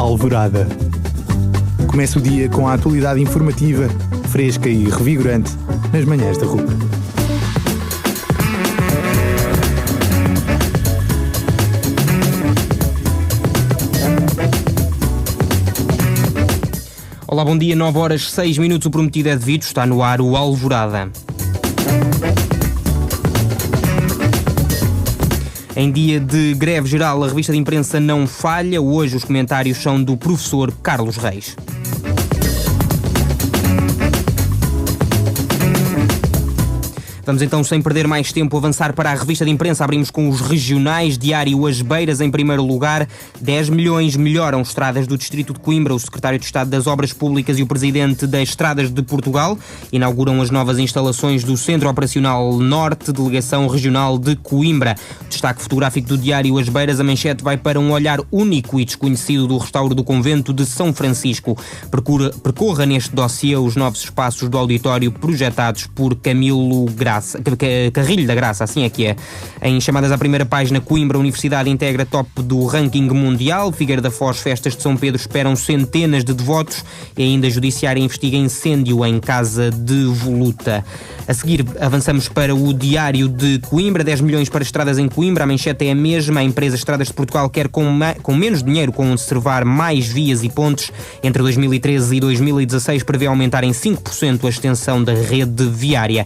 Alvorada. Começa o dia com a atualidade informativa, fresca e revigorante, nas manhãs da RUC. Olá, bom dia, 9 horas 6 minutos, o prometido é devido, está no ar o Alvorada. Em dia de greve geral, a revista de imprensa não falha. Hoje os comentários são do professor Carlos Reis. Vamos então, sem perder mais tempo, avançar para a revista de imprensa. Abrimos com os regionais. Diário As Beiras em primeiro lugar. 10 milhões melhoram estradas do distrito de Coimbra. O secretário de Estado das Obras Públicas e o presidente das Estradas de Portugal inauguram as novas instalações do Centro Operacional Norte, Delegação Regional de Coimbra. Destaque fotográfico do Diário As Beiras. A manchete vai para um olhar único e desconhecido do restauro do convento de São Francisco. Percorra neste dossiê os novos espaços do auditório projetados por Camilo Carrilho da Graça, assim é que é. Em chamadas à primeira página, Coimbra, a Universidade integra top do ranking mundial. Figueira da Foz, festas de São Pedro esperam centenas de devotos. E ainda a Judiciária investiga incêndio em casa de voluta. A seguir, avançamos para o Diário de Coimbra. 10 milhões para estradas em Coimbra. A manchete é a mesma. A empresa Estradas de Portugal quer com menos dinheiro conservar mais vias e pontes. Entre 2013 e 2016 prevê aumentar em 5% a extensão da rede viária.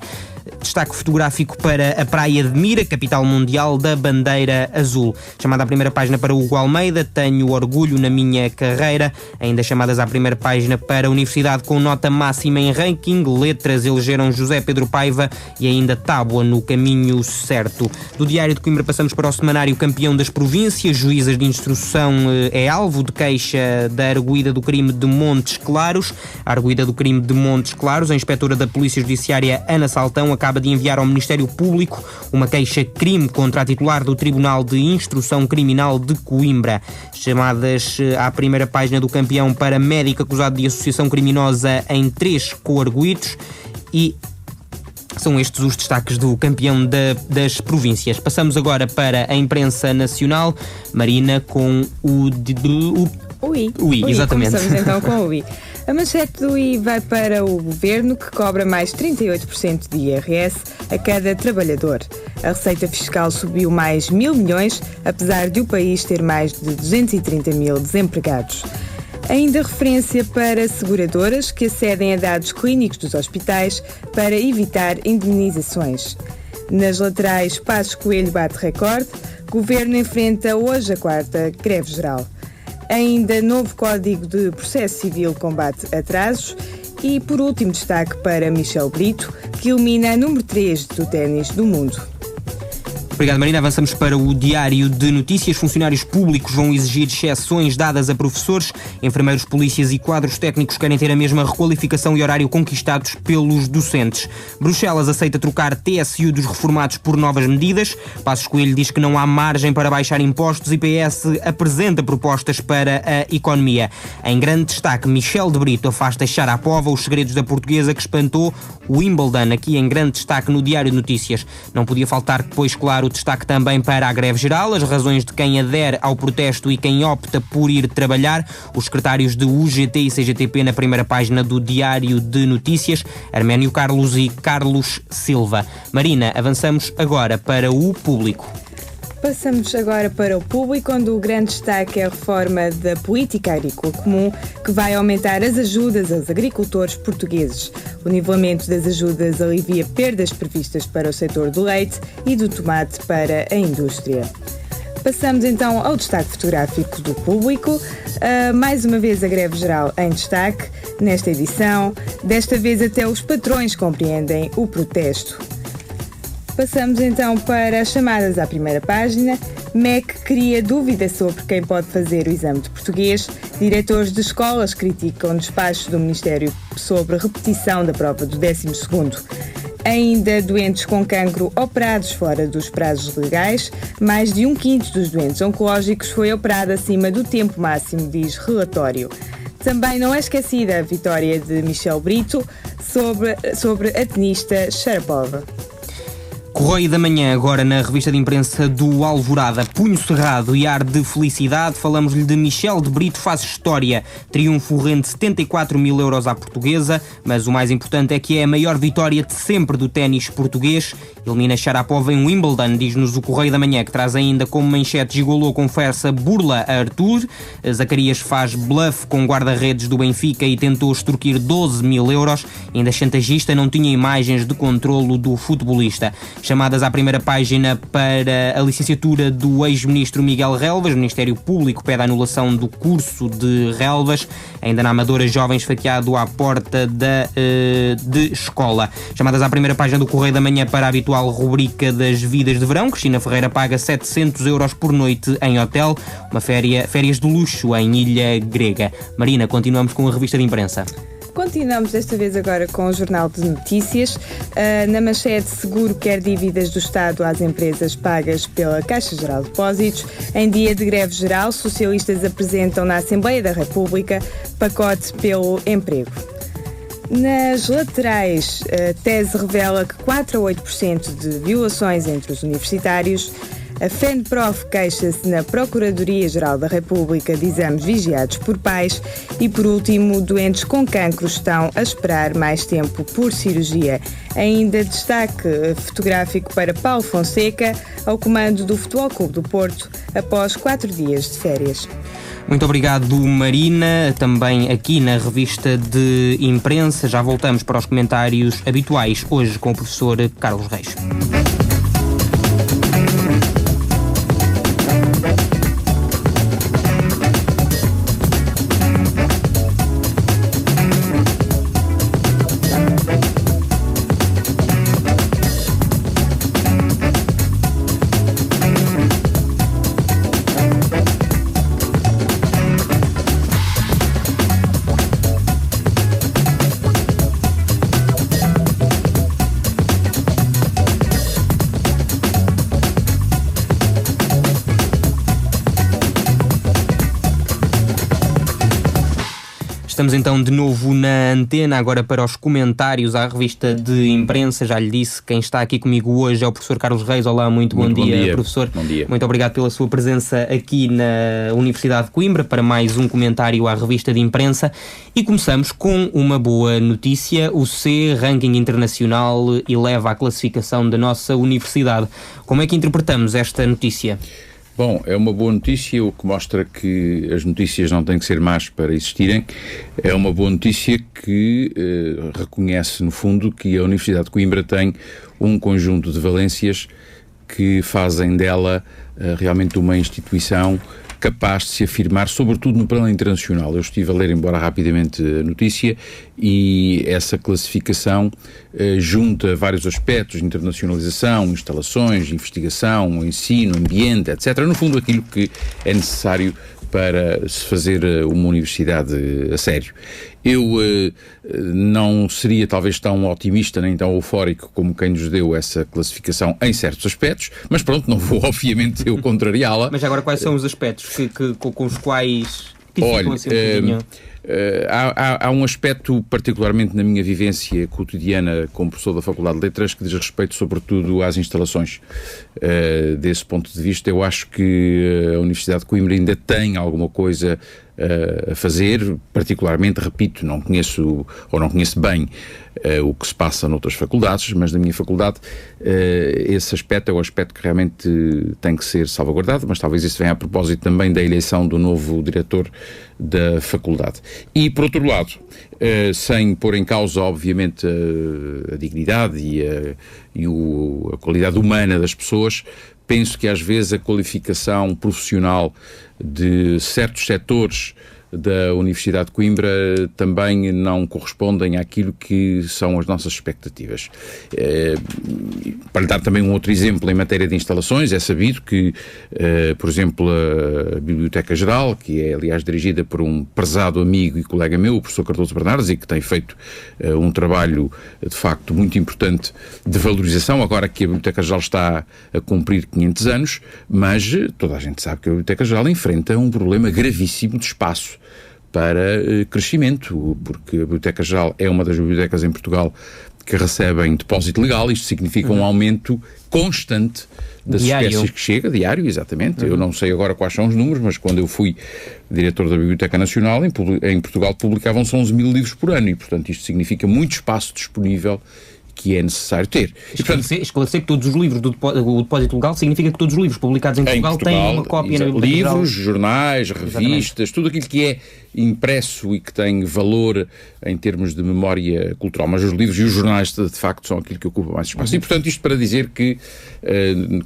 Destaque fotográfico para a Praia de Mira, capital mundial da bandeira azul. Chamada à primeira página para Hugo Almeida, tenho orgulho na minha carreira. Ainda chamadas à primeira página para a Universidade com nota máxima em ranking. Letras elegeram José Pedro Paiva e ainda Tábua no caminho certo. Do Diário de Coimbra passamos para o semanário Campeão das Províncias. Juízas de instrução é alvo de queixa da arguida do crime de Montes Claros. A arguida do crime de Montes Claros, a inspetora da Polícia Judiciária Ana Saltão acaba de enviar ao Ministério Público uma queixa-crime contra a titular do Tribunal de Instrução Criminal de Coimbra. Chamadas à primeira página do Campeão para médico acusado de associação criminosa em 3 coarguidos. E são estes os destaques do Campeão das Províncias. Passamos agora para a imprensa nacional. Marina, com o UI, exatamente. Começamos então com o UI. A manchete do UI vai para o Governo, que cobra mais 38% de IRS a cada trabalhador. A receita fiscal subiu mais 1.000 milhões, apesar de o país ter mais de 230 mil desempregados. Ainda referência para seguradoras que acedem a dados clínicos dos hospitais para evitar indemnizações. Nas laterais, Passos Coelho bate recorde. Governo enfrenta hoje a 4ª greve geral. Ainda novo Código de Processo Civil combate atrasos. E, por último, destaque para Michel Brito, que elimina a número 3 do ténis do mundo. Obrigado, Marina. Avançamos para o Diário de Notícias. Funcionários públicos vão exigir exceções dadas a professores. Enfermeiros, polícias e quadros técnicos querem ter a mesma requalificação e horário conquistados pelos docentes. Bruxelas aceita trocar TSU dos reformados por novas medidas. Passos Coelho diz que não há margem para baixar impostos e PS apresenta propostas para a economia. Em grande destaque, Michel de Brito afasta Sharapova, os segredos da portuguesa que espantou o Wimbledon. Aqui em grande destaque no Diário de Notícias. Não podia faltar depois, claro, destaque também para a greve geral, as razões de quem adere ao protesto e quem opta por ir trabalhar. Os secretários de UGT e CGTP na primeira página do Diário de Notícias, Arménio Carlos e Carlos Silva. Marina, avançamos agora para o Público. Passamos agora para o Público, onde o grande destaque é a reforma da política agrícola comum, que vai aumentar as ajudas aos agricultores portugueses. O nivelamento das ajudas alivia perdas previstas para o setor do leite e do tomate para a indústria. Passamos então ao destaque fotográfico do Público. Mais uma vez a greve geral em destaque nesta edição. Desta vez até os patrões compreendem o protesto. Passamos então para as chamadas à primeira página. MEC cria dúvida sobre quem pode fazer o exame de português. Diretores de escolas criticam despachos do Ministério sobre repetição da prova do 12º. Ainda doentes com cancro operados fora dos prazos legais. Mais de 1/5 dos doentes oncológicos foi operado acima do tempo máximo, diz relatório. Também não é esquecida a vitória de Michel Brito sobre a tenista Sharapova. Correio da Manhã, agora na revista de imprensa do Alvorada. Punho cerrado e ar de felicidade. Falamos-lhe de Michel de Brito faz história. Triunfo rende 74 mil euros à portuguesa, mas o mais importante é que é a maior vitória de sempre do ténis português. Elimina Sharapova em Wimbledon, diz-nos o Correio da Manhã, que traz ainda como manchete: Gigolô confessa burla a Arthur. Zacarias faz bluff com guarda-redes do Benfica e tentou extorquir 12 mil euros. Ainda chantagista, não tinha imagens de controlo do futebolista. Chamadas à primeira página para a licenciatura do ex-ministro Miguel Relvas. O Ministério Público pede a anulação do curso de Relvas. Ainda na Amadora, jovem esfaqueado à porta de escola. Chamadas à primeira página do Correio da Manhã para a habitual rubrica das vidas de verão. Cristina Ferreira paga 700 euros por noite em hotel. Férias de luxo em ilha grega. Marina, continuamos com a revista de imprensa. Continuamos desta vez agora com o Jornal de Notícias. Na manchete, seguro quer dívidas do Estado às empresas pagas pela Caixa Geral de Depósitos. Em dia de greve geral, socialistas apresentam na Assembleia da República pacote pelo emprego. Nas laterais, a tese revela que 4 a 8% de violações entre os universitários. A FENPROF queixa-se na Procuradoria-Geral da República de exames vigiados por pais. E, por último, doentes com cancro estão a esperar mais tempo por cirurgia. Ainda destaque fotográfico para Paulo Fonseca, ao comando do Futebol Clube do Porto, após 4 dias de férias. Muito obrigado, Marina. Também aqui na revista de imprensa. Já voltamos para os comentários habituais, hoje com o professor Carlos Reis. Estamos então de novo na antena, agora para os comentários à revista de imprensa. Já lhe disse, quem está aqui comigo hoje é o professor Carlos Reis. Olá, muito bom dia, professor. Bom dia. Muito obrigado pela sua presença aqui na Universidade de Coimbra para mais um comentário à revista de imprensa. E começamos com uma boa notícia. O C, ranking internacional, eleva a classificação da nossa universidade. Como é que interpretamos esta notícia? Bom, é uma boa notícia, o que mostra que as notícias não têm que ser más para existirem. É uma boa notícia que reconhece, no fundo, que a Universidade de Coimbra tem um conjunto de valências que fazem dela realmente uma instituição capaz de se afirmar, sobretudo no plano internacional. Eu estive a ler, embora rapidamente, a notícia, e essa classificação junta vários aspectos: internacionalização, instalações, investigação, ensino, ambiente, etc. No fundo, aquilo que é necessário para se fazer uma universidade a sério. Eu não seria talvez tão otimista nem tão eufórico como quem nos deu essa classificação em certos aspectos, mas pronto, não vou obviamente eu contrariá-la. Mas agora quais são os aspectos com os quais ficam assim um bocadinho? Há um aspecto, particularmente na minha vivência cotidiana como professor da Faculdade de Letras, que diz respeito sobretudo às instalações. Desse ponto de vista, eu acho que a Universidade de Coimbra ainda tem alguma coisa a fazer, particularmente, repito, não conheço bem o que se passa noutras faculdades, mas na minha faculdade esse aspecto é o aspecto que realmente tem que ser salvaguardado, mas talvez isso venha a propósito também da eleição do novo diretor da faculdade. E, por outro lado, sem pôr em causa, obviamente, a dignidade e a qualidade humana das pessoas, penso que às vezes a qualificação profissional de certos setores da Universidade de Coimbra também não correspondem àquilo que são as nossas expectativas. Para lhe dar também um outro exemplo em matéria de instalações, é sabido que, por exemplo, a Biblioteca Geral, que é aliás dirigida por um prezado amigo e colega meu, o professor Cardoso Bernardes, e que tem feito um trabalho de facto muito importante de valorização, agora que a Biblioteca Geral está a cumprir 500 anos, mas toda a gente sabe que a Biblioteca Geral enfrenta um problema gravíssimo de espaço para crescimento, porque a Biblioteca Geral é uma das bibliotecas em Portugal que recebem depósito legal. Isto significa um aumento constante das espécies que chega, diário, exatamente. Eu não sei agora quais são os números, mas quando eu fui diretor da Biblioteca Nacional, em Portugal publicavam-se 11 mil livros por ano, e portanto isto significa muito espaço disponível que é necessário ter. Esclarecer que todos os livros o depósito legal significa que todos os livros publicados em Portugal têm uma cópia na Biblioteca Geral. Livros, jornais, revistas, tudo aquilo que é impresso e que tem valor em termos de memória cultural. Mas os livros e os jornais, de facto, são aquilo que ocupa mais espaço. E, portanto, isto para dizer que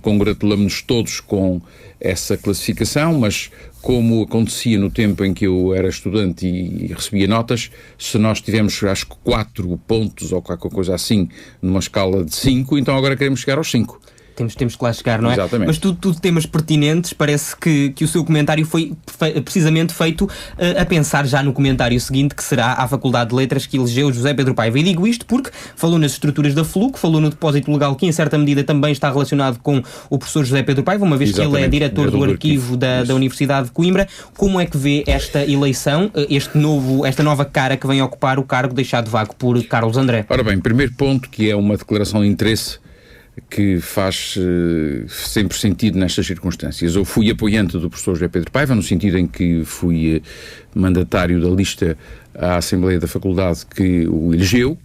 congratulamos-nos todos com essa classificação, mas como acontecia no tempo em que eu era estudante e recebia notas, se nós tivemos, acho que 4 pontos ou qualquer coisa assim, numa escala de 5, então agora queremos chegar aos 5. Temos que lá chegar, não é? Exatamente. Mas tudo temas pertinentes. Parece que o seu comentário foi precisamente feito a pensar já no comentário seguinte, que será à Faculdade de Letras que elegeu José Pedro Paiva. E digo isto porque falou nas estruturas da FLUC, falou no depósito legal, que em certa medida também está relacionado com o professor José Pedro Paiva, uma vez que ele é diretor do arquivo da Universidade de Coimbra. Como é que vê esta eleição, esta nova cara que vem ocupar o cargo deixado vago por Carlos André? Ora bem, primeiro ponto, que é uma declaração de interesse que faz sempre sentido nestas circunstâncias. Eu fui apoiante do professor José Pedro Paiva, no sentido em que fui mandatário da lista à Assembleia da Faculdade que o elegeu.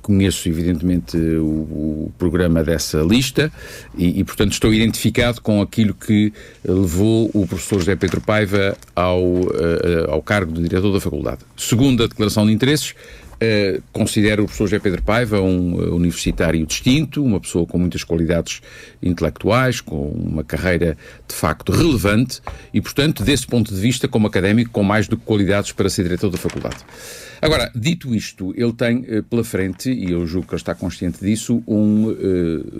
Conheço evidentemente o programa dessa lista e portanto estou identificado com aquilo que levou o professor José Pedro Paiva ao cargo de diretor da faculdade. Segundo a declaração de interesses, considero o professor José Pedro Paiva um universitário distinto, uma pessoa com muitas qualidades intelectuais, com uma carreira de facto relevante e, portanto, desse ponto de vista, como académico, com mais do que qualidades para ser diretor da faculdade. Agora, dito isto, ele tem pela frente, e eu julgo que ele está consciente disso, um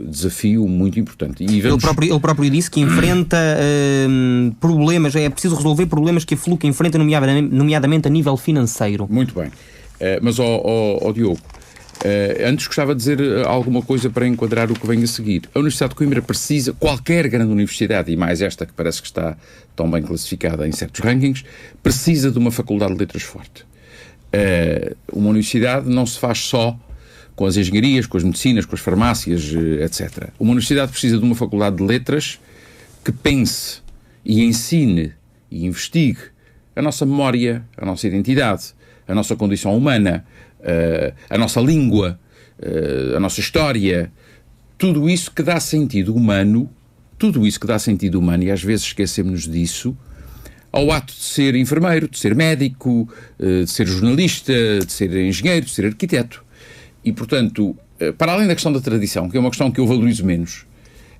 desafio muito importante. E vamos... ele próprio disse que enfrenta problemas, é preciso resolver problemas que a FLUC enfrenta, nomeadamente a nível financeiro. Muito bem. Mas, Diogo, antes gostava de dizer alguma coisa para enquadrar o que vem a seguir. A Universidade de Coimbra precisa, qualquer grande universidade, e mais esta que parece que está tão bem classificada em certos rankings, precisa de uma faculdade de letras forte. Uma universidade não se faz só com as engenharias, com as medicinas, com as farmácias, etc. Uma universidade precisa de uma faculdade de letras que pense e ensine e investigue a nossa memória, a nossa identidade, a nossa condição humana, a nossa língua, a nossa história, tudo isso que dá sentido humano, e às vezes esquecemos-nos disso, ao ato de ser enfermeiro, de ser médico, de ser jornalista, de ser engenheiro, de ser arquiteto. E, portanto, para além da questão da tradição, que é uma questão que eu valorizo menos,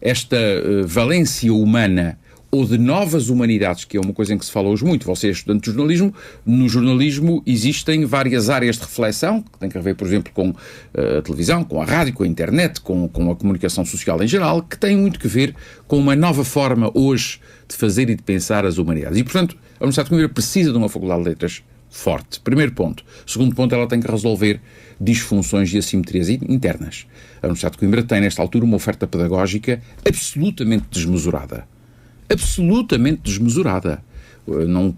esta valência humana ou de novas humanidades, que é uma coisa em que se fala hoje muito. Você é estudante de jornalismo. No jornalismo existem várias áreas de reflexão, que tem a ver, por exemplo, com a televisão, com a rádio, com a internet, com a comunicação social em geral, que tem muito que ver com uma nova forma hoje de fazer e de pensar as humanidades. E, portanto, a Universidade de Coimbra precisa de uma faculdade de letras forte. Primeiro ponto. Segundo ponto, ela tem que resolver disfunções e assimetrias internas. A Universidade de Coimbra tem, nesta altura, uma oferta pedagógica absolutamente desmesurada.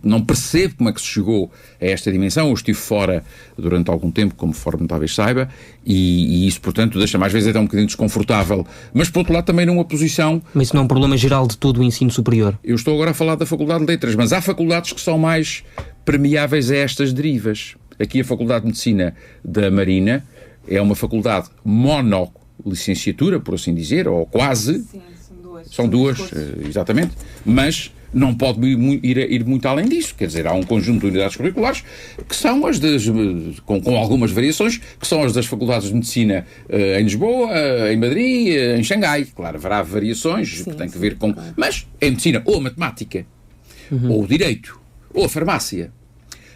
Não percebo como é que se chegou a esta dimensão. Eu estive fora durante algum tempo, como forma talvez saiba, e isso, portanto, deixa-me às vezes até um bocadinho desconfortável. Mas, por outro lado, também numa posição... Mas isso não é um problema geral de todo o ensino superior? Eu estou agora a falar da Faculdade de Letras, mas há faculdades que são mais permeáveis a estas derivas. Aqui a Faculdade de Medicina da Marina é uma faculdade monolicenciatura, por assim dizer, ou quase... Sim. São duas, exatamente, mas não pode ir muito além disso. Quer dizer, há um conjunto de unidades curriculares que são as com algumas variações, que são as das faculdades de medicina em Lisboa, em Madrid, em Xangai. Claro, haverá variações que têm que ver com... Claro. Mas é medicina ou matemática, ou direito, ou a farmácia.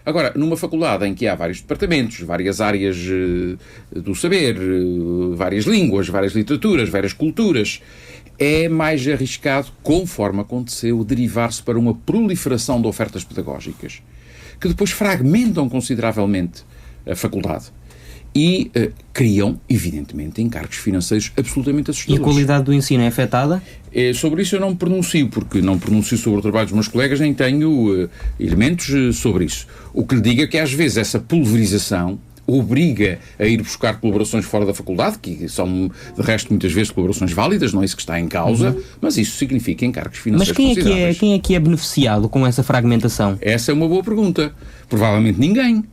Agora, numa faculdade em que há vários departamentos, várias áreas do saber, várias línguas, várias literaturas, várias culturas, é mais arriscado, conforme aconteceu, derivar-se para uma proliferação de ofertas pedagógicas que depois fragmentam consideravelmente a faculdade e criam, evidentemente, encargos financeiros absolutamente assustadores. E a qualidade do ensino é afetada? Sobre isso eu não me pronuncio, porque não pronuncio sobre o trabalho dos meus colegas, nem tenho elementos sobre isso. O que lhe digo é que às vezes essa pulverização obriga a ir buscar colaborações fora da faculdade, que são, de resto, muitas vezes colaborações válidas, não é isso que está em causa, mas isso significa encargos financeiros consideráveis. Mas quem é que é beneficiado com essa fragmentação? Essa é uma boa pergunta. Provavelmente ninguém.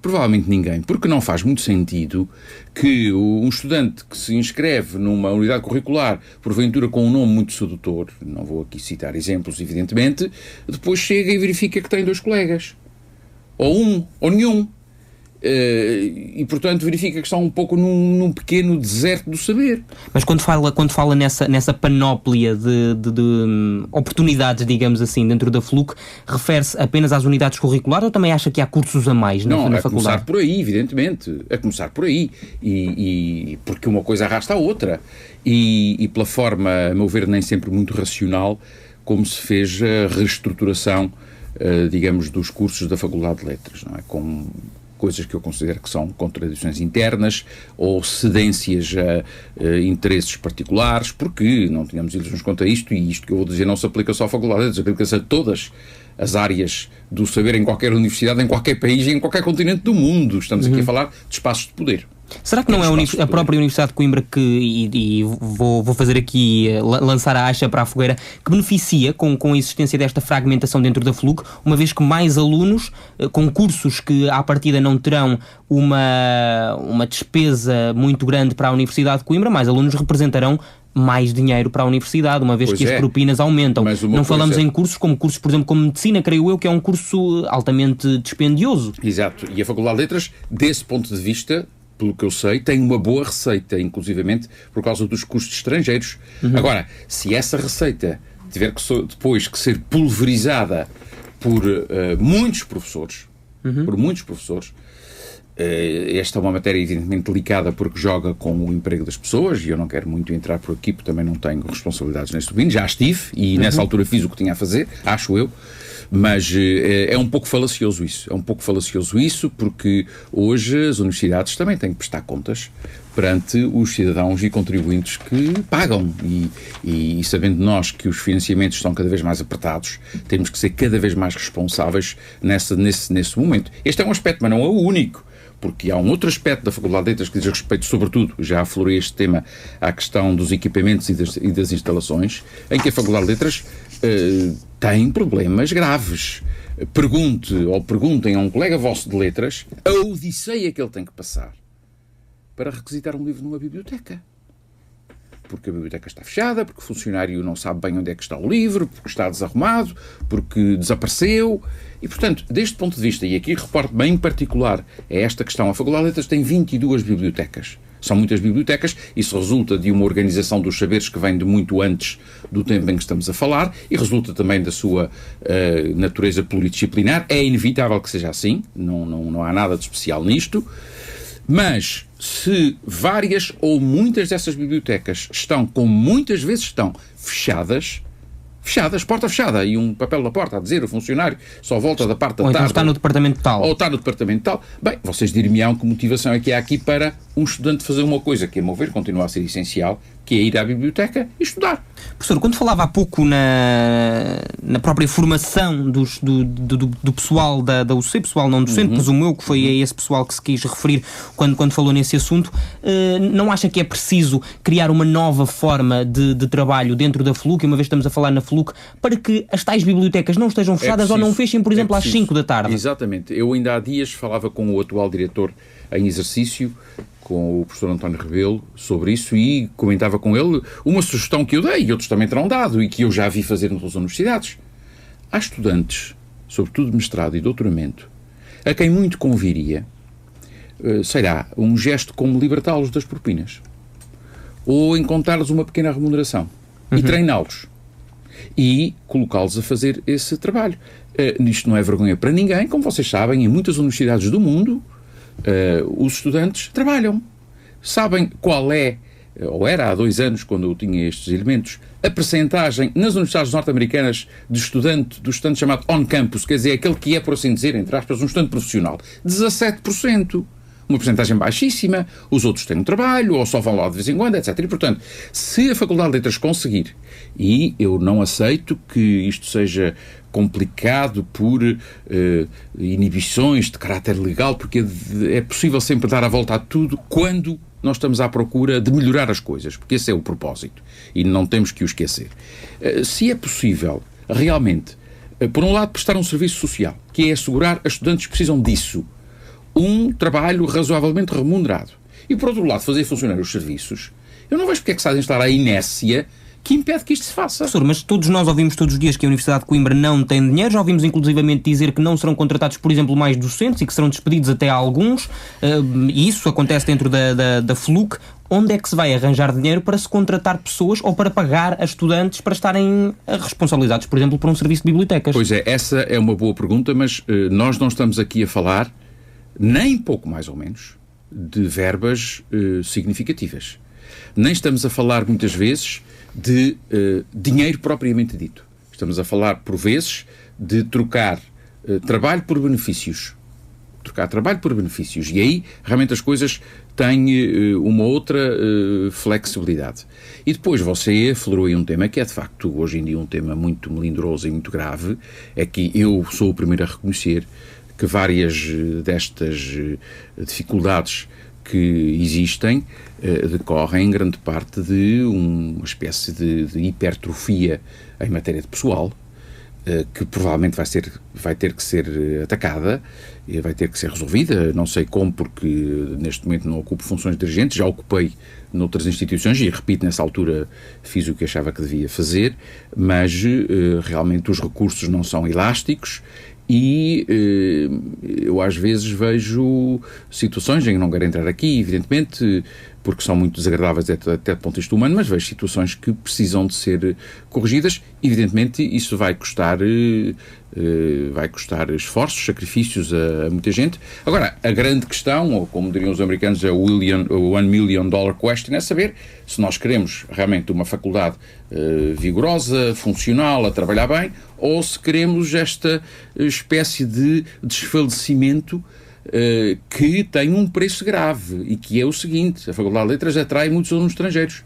Provavelmente ninguém, porque não faz muito sentido que um estudante que se inscreve numa unidade curricular, porventura com um nome muito sedutor, não vou aqui citar exemplos, evidentemente, depois chega e verifica que tem 2 colegas. Ou um, ou nenhum. E, portanto, verifica que está um pouco num pequeno deserto do saber. Mas quando fala nessa panóplia de oportunidades, digamos assim, dentro da FLUC, refere-se apenas às unidades curriculares ou também acha que há cursos a mais na faculdade? Não, a começar por aí, evidentemente. A começar por aí. E porque uma coisa arrasta a outra. E pela forma, a meu ver, nem sempre muito racional, como se fez a reestruturação, digamos, dos cursos da Faculdade de Letras, não é? Com coisas que eu considero que são contradições internas ou cedências a interesses particulares, porque não tínhamos ilusões quanto a isto, e isto que eu vou dizer não se aplica só à Faculdade de Letras, aplica-se a todas as áreas do saber em qualquer universidade, em qualquer país e em qualquer continente do mundo. Estamos aqui a falar de espaços de poder. Será que não é a própria Universidade de Coimbra que, e vou fazer aqui, lançar a acha para a fogueira, que beneficia com a existência desta fragmentação dentro da FLUC, uma vez que mais alunos, com cursos que à partida não terão uma despesa muito grande para a Universidade de Coimbra, mais alunos representarão mais dinheiro para a universidade, uma vez que as propinas aumentam. Não falamos em cursos como cursos, por exemplo, como Medicina, creio eu, que é um curso altamente dispendioso. Exato. E a Faculdade de Letras, desse ponto de vista, pelo que eu sei, tem uma boa receita, inclusivamente por causa dos custos estrangeiros. Agora, se essa receita tiver depois que ser pulverizada por muitos professores, esta é uma matéria evidentemente delicada porque joga com o emprego das pessoas e eu não quero muito entrar por aqui porque também não tenho responsabilidades neste domínio, já estive e nessa altura fiz o que tinha a fazer, acho eu. Mas é um pouco falacioso isso, porque hoje as universidades também têm que prestar contas perante os cidadãos e contribuintes que pagam e sabendo nós que os financiamentos estão cada vez mais apertados, temos que ser cada vez mais responsáveis nesse momento. Este é um aspecto, mas não é o único, porque há um outro aspecto da Faculdade de Letras que diz respeito, sobretudo, já aflorei este tema, à questão dos equipamentos e das instalações, em que a Faculdade de Letras tem problemas graves. Perguntem a um colega vosso de letras a odisseia que ele tem que passar para requisitar um livro numa biblioteca. Porque a biblioteca está fechada, porque o funcionário não sabe bem onde é que está o livro, porque está desarrumado, porque desapareceu. E, portanto, deste ponto de vista, e aqui reporto bem em particular a esta questão, a Faculdade de Letras tem 22 bibliotecas. São muitas bibliotecas, isso resulta de uma organização dos saberes que vem de muito antes do tempo em que estamos a falar e resulta também da sua natureza pluridisciplinar. É inevitável que seja assim, não há nada de especial nisto, mas se várias ou muitas dessas bibliotecas estão, como muitas vezes estão, fechadas, porta fechada, e um papel na porta a dizer o funcionário só volta da parte da tarde. Ou então está no departamento tal. Ou está no departamento tal. Bem, vocês dir-me-ão que motivação é que há aqui para um estudante fazer uma coisa que, a meu ver, continua a ser essencial, que é ir à biblioteca e estudar. Professor, quando falava há pouco na própria formação do pessoal da UC, pessoal não docente, presumo eu que foi a esse pessoal que se quis referir quando falou nesse assunto, não acha que é preciso criar uma nova forma de trabalho dentro da FLUC, uma vez estamos a falar na FLUC, para que as tais bibliotecas não estejam fechadas ou não fechem, por exemplo, às 5 da tarde? Exatamente. Eu ainda há dias falava com o atual diretor em exercício, com o professor António Rebelo, sobre isso e comentava com ele uma sugestão que eu dei e outros também terão dado e que eu já vi fazer nas universidades. Há estudantes, sobretudo de mestrado e doutoramento, a quem muito conviria, será um gesto como libertá-los das propinas ou encontrar-lhes uma pequena remuneração e treiná-los e colocá-los a fazer esse trabalho. Isto não é vergonha para ninguém, como vocês sabem, em muitas universidades do mundo os estudantes trabalham. Sabem qual é, ou era há 2 anos, quando eu tinha estes elementos, a percentagem nas universidades norte-americanas do estudante chamado on-campus, quer dizer, aquele que é, por assim dizer, entre aspas, um estudante profissional? 17%. uma porcentagem baixíssima, os outros têm um trabalho, ou só vão lá de vez em quando, etc. E, portanto, se a Faculdade de Letras conseguir, e eu não aceito que isto seja complicado por inibições de caráter legal, porque é possível sempre dar a volta a tudo quando nós estamos à procura de melhorar as coisas, porque esse é o propósito, e não temos que o esquecer. Se é possível, realmente, por um lado, prestar um serviço social, que é assegurar a estudantes que precisam disso, um trabalho razoavelmente remunerado, e por outro lado, fazer funcionar os serviços, eu não vejo porque é que se há de instalar a inércia que impede que isto se faça. Professor, mas todos nós ouvimos todos os dias que a Universidade de Coimbra não tem dinheiro, já ouvimos inclusivamente dizer que não serão contratados, por exemplo, mais docentes e que serão despedidos até alguns, e isso acontece dentro da FLUC. Onde é que se vai arranjar dinheiro para se contratar pessoas ou para pagar a estudantes para estarem responsabilizados, por exemplo, por um serviço de bibliotecas? Pois é, essa é uma boa pergunta, mas nós não estamos aqui a falar, nem pouco mais ou menos, de verbas significativas. Nem estamos a falar, muitas vezes, de dinheiro propriamente dito. Estamos a falar, por vezes, de trocar trabalho por benefícios. Trocar trabalho por benefícios. E aí, realmente, as coisas têm uma outra flexibilidade. E depois você aflorou aí um tema que é, de facto, hoje em dia um tema muito melindroso e muito grave. É que eu sou o primeiro a reconhecer que várias destas dificuldades que existem decorrem em grande parte de uma espécie de hipertrofia em matéria de pessoal, que provavelmente vai ter que ser atacada e vai ter que ser resolvida. Não sei como, porque neste momento não ocupo funções dirigentes, já ocupei noutras instituições e, repito, nessa altura fiz o que achava que devia fazer, mas realmente os recursos não são elásticos. E eu às vezes vejo situações em que não quero entrar aqui, evidentemente, porque são muito desagradáveis até do ponto de vista humano, mas vejo situações que precisam de ser corrigidas. Evidentemente, isso vai custar esforços, sacrifícios a muita gente. Agora, a grande questão, ou como diriam os americanos, é o $1 million question, é saber se nós queremos realmente uma faculdade vigorosa, funcional, a trabalhar bem, ou se queremos esta espécie de desfalecimento que tem um preço grave, e que é o seguinte: a Faculdade de Letras atrai muitos alunos estrangeiros,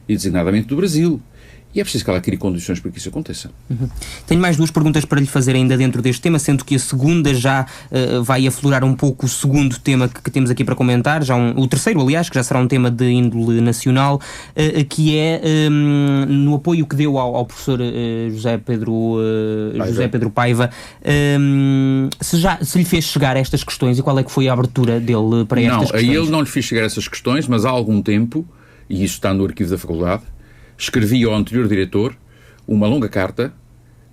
e designadamente do Brasil. E é preciso que ela crie condições para que isso aconteça. Tenho mais duas perguntas para lhe fazer ainda dentro deste tema, sendo que a segunda já vai aflorar um pouco o segundo tema que temos aqui para comentar, o terceiro, aliás, que já será um tema de índole nacional, que é no apoio que deu ao professor José Pedro Paiva, se lhe fez chegar estas questões e qual é que foi a abertura dele para estas questões? Não, a ele não lhe fiz chegar essas questões, mas há algum tempo, e isso está no arquivo da faculdade, escrevi ao anterior diretor uma longa carta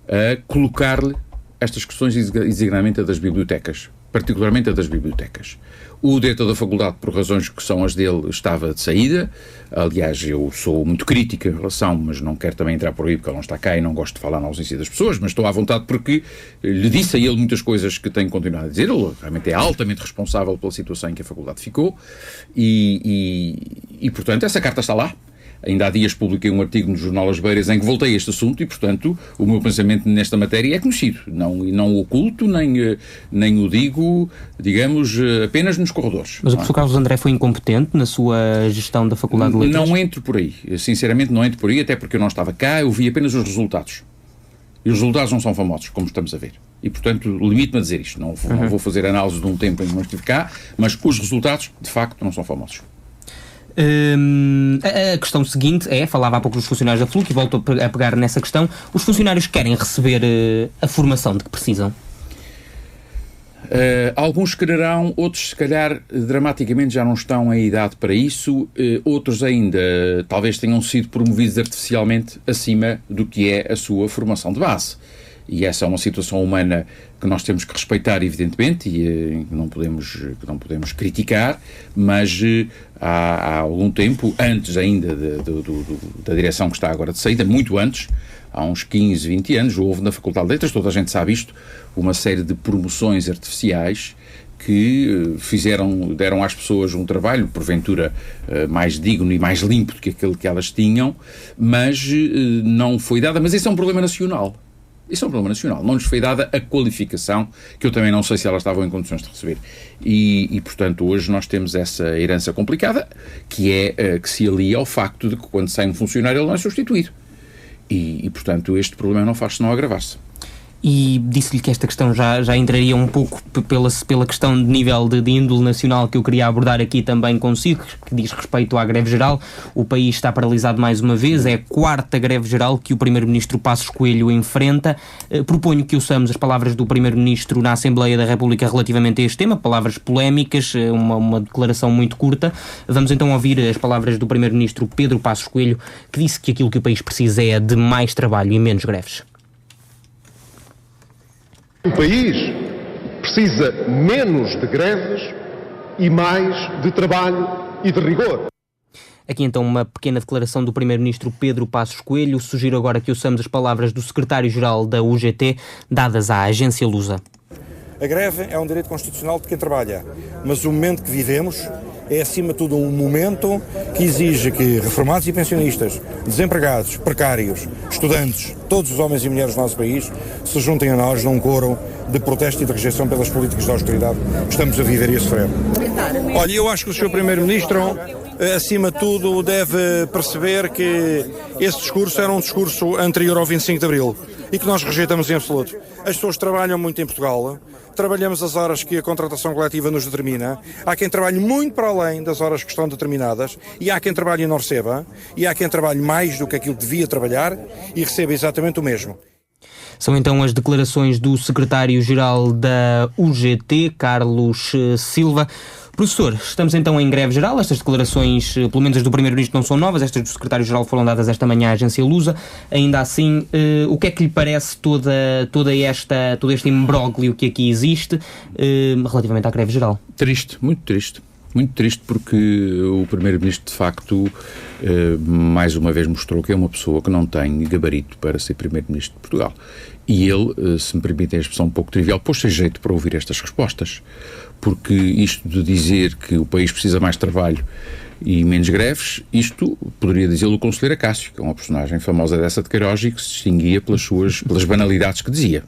a colocar-lhe estas questões, designadamente a das bibliotecas, particularmente a das bibliotecas. O diretor da faculdade, por razões que são as dele, estava de saída. Aliás, eu sou muito crítico em relação, mas não quero também entrar por aí porque ele não está cá e não gosto de falar na ausência das pessoas, mas estou à vontade porque lhe disse a ele muitas coisas que tenho continuado a dizer. Ele realmente é altamente responsável pela situação em que a faculdade ficou e portanto, essa carta está lá. Ainda há dias publiquei um artigo no jornal As Beiras em que voltei a este assunto e, portanto, o meu pensamento nesta matéria é conhecido. Não o oculto, nem o digo, digamos, apenas nos corredores. Mas o professor Carlos André foi incompetente na sua gestão da Faculdade de Letras? Não entro por aí. Sinceramente, não entro por aí, até porque eu não estava cá, eu vi apenas os resultados. E os resultados não são famosos, como estamos a ver. E, portanto, limito-me a dizer isto. Não vou fazer análise de um tempo em que não estive cá, mas os resultados, de facto, não são famosos. A questão seguinte falava há pouco dos funcionários da FLUC e volto a pegar nessa questão. Os funcionários querem receber a formação de que precisam? Alguns quererão, outros se calhar dramaticamente já não estão em idade para isso, outros ainda talvez tenham sido promovidos artificialmente acima do que é a sua formação de base. E essa é uma situação humana que nós temos que respeitar, evidentemente, e que não podemos criticar, mas há algum tempo, antes ainda da direção que está agora de saída, muito antes, há uns 15, 20 anos, houve na Faculdade de Letras, toda a gente sabe isto, uma série de promoções artificiais que deram às pessoas um trabalho, porventura, mais digno e mais limpo do que aquele que elas tinham, mas não foi dada. Mas esse é um problema nacional. Isso é um problema nacional. Não lhes foi dada a qualificação, que eu também não sei se elas estavam em condições de receber. E portanto, hoje nós temos essa herança complicada, que é que se alia ao facto de que quando sai um funcionário ele não é substituído. E portanto, este problema não faz senão agravar-se. E disse-lhe que esta questão já entraria um pouco pela questão de nível de índole nacional que eu queria abordar aqui também consigo, que diz respeito à greve geral. O país está paralisado mais uma vez, é a 4ª greve geral que o Primeiro-Ministro Passos Coelho enfrenta. Proponho que ouçamos as palavras do Primeiro-Ministro na Assembleia da República relativamente a este tema, palavras polémicas, uma declaração muito curta. Vamos então ouvir as palavras do Primeiro-Ministro Pedro Passos Coelho, que disse que aquilo que o país precisa é de mais trabalho e menos greves. O país precisa menos de greves e mais de trabalho e de rigor. Aqui então uma pequena declaração do Primeiro-Ministro Pedro Passos Coelho. Sugiro agora que ouçamos as palavras do Secretário-Geral da UGT, dadas à agência Lusa. A greve é um direito constitucional de quem trabalha, mas o momento que vivemos é, acima de tudo, um momento que exige que reformados e pensionistas, desempregados, precários, estudantes, todos os homens e mulheres do nosso país se juntem a nós num coro de protesto e de rejeição pelas políticas de austeridade que estamos a viver e a sofrer. Olha, eu acho que o Sr. Primeiro-Ministro, acima de tudo, deve perceber que esse discurso era um discurso anterior ao 25 de Abril e que nós rejeitamos em absoluto. As pessoas trabalham muito em Portugal, trabalhamos as horas que a contratação coletiva nos determina, há quem trabalhe muito para além das horas que estão determinadas e há quem trabalhe e não receba, e há quem trabalhe mais do que aquilo que devia trabalhar e receba exatamente o mesmo. São então as declarações do Secretário-Geral da UGT, Carlos Silva. Professor, estamos então em greve geral. Estas declarações, pelo menos as do Primeiro-Ministro, não são novas. Estas do Secretário-Geral foram dadas esta manhã à agência Lusa. Ainda assim, o que é que lhe parece todo este imbróglio que aqui existe relativamente à greve geral? Triste, muito triste. Muito triste porque o Primeiro-Ministro, de facto, mais uma vez mostrou que é uma pessoa que não tem gabarito para ser Primeiro-Ministro de Portugal. E ele, se me permitem a expressão um pouco trivial, pôs-se a jeito para ouvir estas respostas. Porque isto de dizer que o país precisa mais trabalho e menos greves, isto poderia dizê-lo o Conselheiro Acácio, que é uma personagem famosa dessa de Queiroz e que se distinguia pelas banalidades que dizia.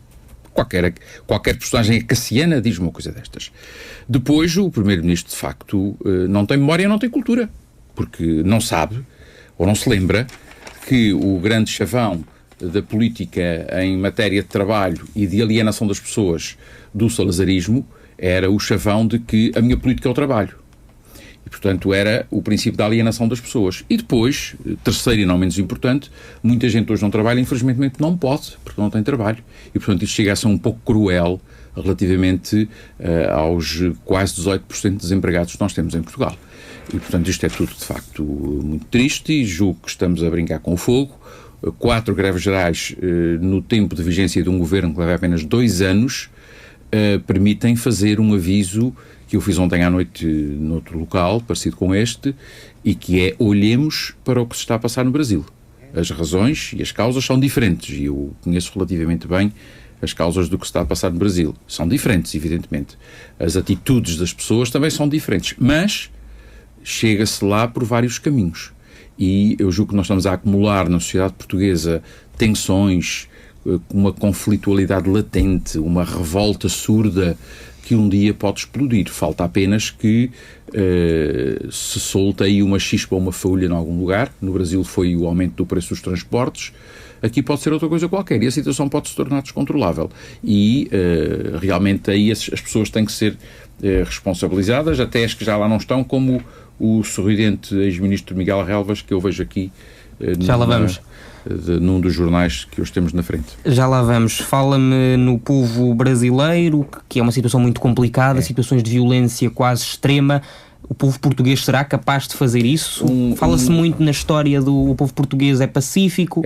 Qualquer personagem acaciana diz uma coisa destas. Depois, o Primeiro-Ministro, de facto, não tem memória, não tem cultura, porque não sabe, ou não se lembra, que o grande chavão da política em matéria de trabalho e de alienação das pessoas do salazarismo era o chavão de que a minha política é o trabalho. E, portanto, era o princípio da alienação das pessoas. E depois, terceiro e não menos importante, muita gente hoje não trabalha, infelizmente não pode, porque não tem trabalho. E, portanto, isto chega a ser um pouco cruel relativamente aos quase 18% de desempregados que nós temos em Portugal. E, portanto, isto é tudo, de facto, muito triste e julgo que estamos a brincar com o fogo. 4 greves gerais no tempo de vigência de um governo que leva apenas 2 anos permitem fazer um aviso que eu fiz ontem à noite noutro local, parecido com este, e que é: olhemos para o que se está a passar no Brasil. As razões e as causas são diferentes, e eu conheço relativamente bem as causas do que se está a passar no Brasil. São diferentes, evidentemente. As atitudes das pessoas também são diferentes, mas chega-se lá por vários caminhos. E eu julgo que nós estamos a acumular na sociedade portuguesa tensões, uma conflitualidade latente, uma revolta surda que um dia pode explodir. Falta apenas que se solte aí uma chispa ou uma faúlha em algum lugar. No Brasil foi o aumento do preço dos transportes. Aqui pode ser outra coisa qualquer e a situação pode se tornar descontrolável. E realmente aí as pessoas têm que ser responsabilizadas, até as que já lá não estão, como o sorridente ex-ministro Miguel Relvas, que eu vejo aqui já lá vamos. Num dos jornais que hoje temos na frente. Já lá vamos. Fala-me no povo brasileiro, que é uma situação muito complicada, situações de violência quase extrema. O povo português será capaz de fazer isso? Fala-se muito na história do povo português é pacífico.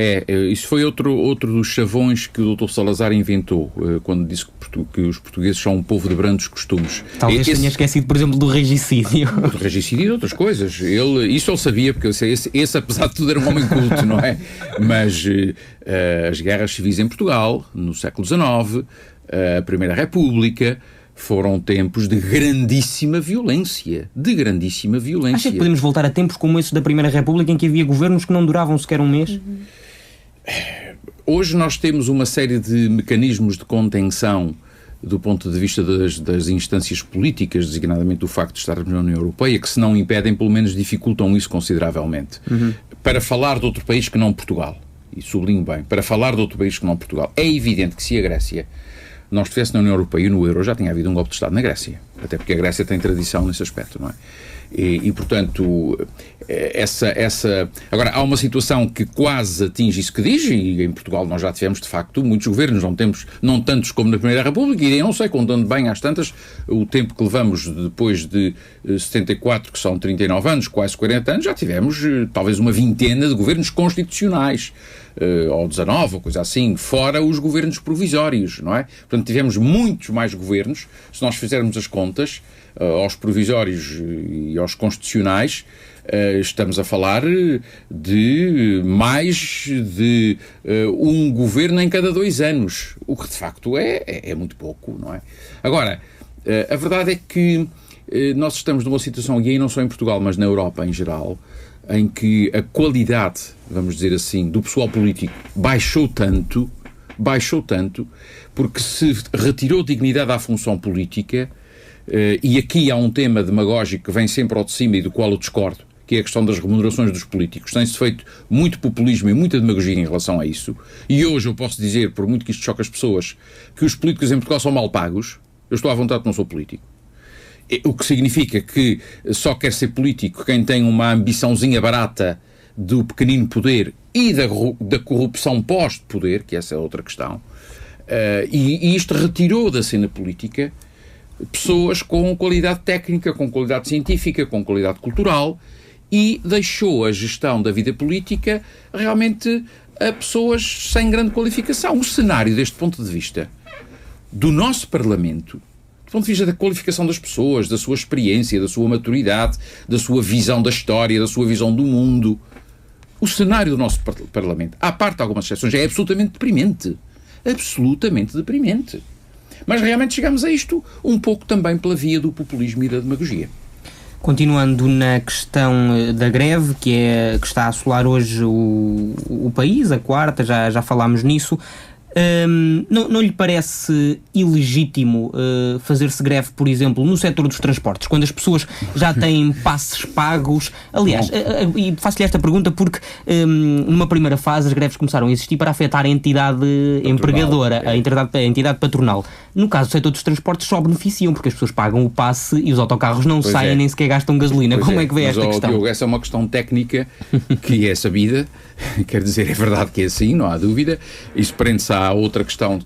Isso foi outro dos chavões que o Dr. Salazar inventou, quando disse que os portugueses são um povo de brandos costumes. Talvez tenha esquecido, por exemplo, do regicídio. Do regicídio e de outras coisas. Isso ele sabia, porque esse, apesar de tudo, era um homem culto, não é? Mas as guerras civis em Portugal, no século XIX, a Primeira República, foram tempos de grandíssima violência. Acha que podemos voltar a tempos como esses da Primeira República, em que havia governos que não duravam sequer um mês? hoje nós temos uma série de mecanismos de contenção do ponto de vista das instâncias políticas, designadamente o facto de estarmos na União Europeia, que se não impedem, pelo menos dificultam isso consideravelmente. Para falar de outro país que não Portugal, e sublinho bem, para falar de outro país que não Portugal, é evidente que se a Grécia não estivesse na União Europeia e no euro, já tinha havido um golpe de Estado na Grécia. Até porque a Grécia tem tradição nesse aspecto, não é? E portanto, agora, há uma situação que quase atinge isso que diz, e em Portugal nós já tivemos, de facto, muitos governos, não tantos como na Primeira República, e eu não sei, contando bem às tantas, o tempo que levamos depois de 74, que são 39 anos, quase 40 anos, já tivemos talvez uma vintena de governos constitucionais, ou 19, ou coisa assim, fora os governos provisórios, não é? Portanto, tivemos muitos mais governos, se nós fizermos as contas, aos provisórios e aos constitucionais, estamos a falar de mais de um governo em cada 2 anos, o que de facto é muito pouco, não é? Agora, a verdade é que nós estamos numa situação, e aí não só em Portugal, mas na Europa em geral, em que a qualidade, vamos dizer assim, do pessoal político baixou tanto, porque se retirou dignidade à função política. E aqui há um tema demagógico que vem sempre ao de cima e do qual eu discordo, que é a questão das remunerações dos políticos. Tem-se feito muito populismo e muita demagogia em relação a isso, e hoje eu posso dizer, por muito que isto choque as pessoas, que os políticos em Portugal são mal pagos. Eu estou à vontade que não sou político. O que significa que só quer ser político quem tem uma ambiçãozinha barata do pequenino poder e da corrupção pós-poder, que essa é outra questão, e isto retirou da cena política pessoas com qualidade técnica, com qualidade científica, com qualidade cultural, e deixou a gestão da vida política realmente a pessoas sem grande qualificação. O cenário, deste ponto de vista, do nosso Parlamento, do ponto de vista da qualificação das pessoas, da sua experiência, da sua maturidade, da sua visão da história, da sua visão do mundo, o cenário do nosso Parlamento, à parte de algumas exceções, é absolutamente deprimente. Absolutamente deprimente. Mas realmente chegamos a isto um pouco também pela via do populismo e da demagogia. Continuando na questão da greve, que está a assolar hoje o país, a quarta, já falámos nisso, não lhe parece ilegítimo fazer-se greve, por exemplo, no setor dos transportes, quando as pessoas já têm passes pagos? Aliás, e faço-lhe esta pergunta porque numa primeira fase as greves começaram a existir para afetar a entidade empregadora, a entidade patronal. No caso do setor dos transportes só beneficiam, porque as pessoas pagam o passe e os autocarros não saem nem sequer gastam gasolina. Como é que vê esta questão? Diogo, essa é uma questão técnica que é sabida, quer dizer, é verdade que é assim, não há dúvida. Isso prende-se à outra questão